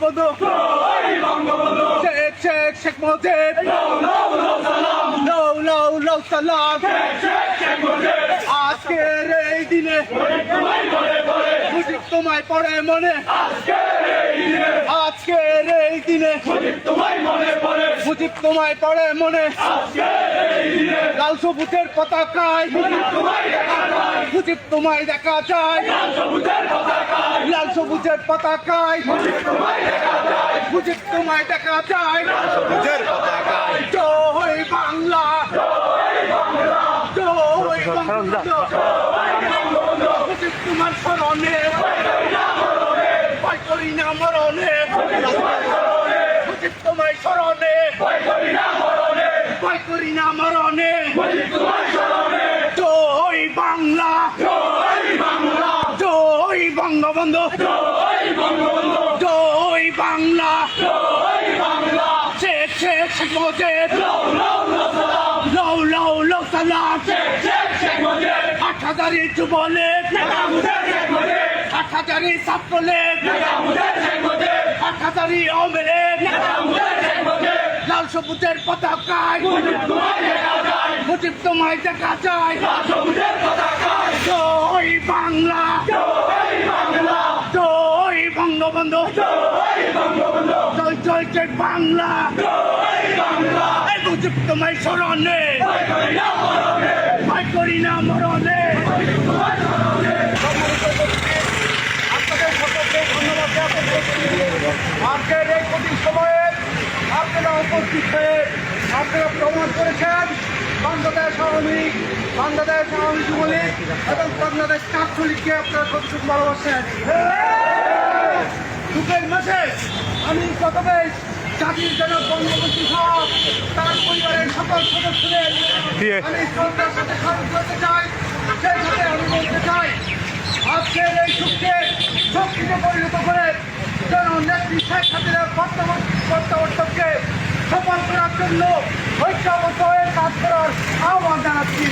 বঙ্গবন্ধু শেখ শেখ শেখ মুজিব লাউ সালাম আজকের এই দিনে মুজিব তোমায় পড়ে মনে আজকের এই দিনে মুজিব তোমায় পড়ে মনে লাল সবুজের পতাকায় মুজিব তোমায় দেখা যায় লাল সবুজের পতাকায় মুজিব তোমায় দেখা যায় জয় বাংলা জয় মুজিব তোমার স্মরণে ভয় করি না মরণে মুজিব তোমায় স্মরণে ভয় করি না মরণে জয় বাংলা জয় বঙ্গবন্ধু জয় বাংলা শেখ শেখ শেখ মুজিব লাউ সালাম হাটহাজারি যুবলীগ হাটহাজারি ছাত্রলীগ হাটহাজারি আওয়ামী লীগ লাল সবুজের পতাকায় মুজিব তোমায় দেখা যায় জয় বাংলা জয় বঙ্গবন্ধু জয় জয় জয় বাংলা এই মুজিব তোমায় স্মরণে ভয় করি না মরণে আপনাদের সকলকে ধন্যবাদ জ্ঞাপন করছি। আজকের এই কঠিন সময়ে আপনারা উপস্থিত হয়ে আপনারা প্রমাণ করেছেন বাংলাদেশ আওয়ামী যুবলীগ এবং বাংলাদেশ ছাত্রলীগকে আপনারা কতটুকু ভালোবাসেন। দুঃখের মাসে আমি প্রথমে জাতির জনক বঙ্গবন্ধু সহ তার পরিবারের সকল সদস্যদের আমি শ্রদ্ধার সাথে স্মরণ করতে চাই। সেই সাথে আমি বলতে চাই আজকের এই সুখকে শক্তিতে পরিণত করে জননেত্রী শেখ হাসিনার প্রত্যাবর্তনকে সফল করার জন্য ঐক্যবদ্ধ হয়ে কাজ করার আহ্বান জানাচ্ছি।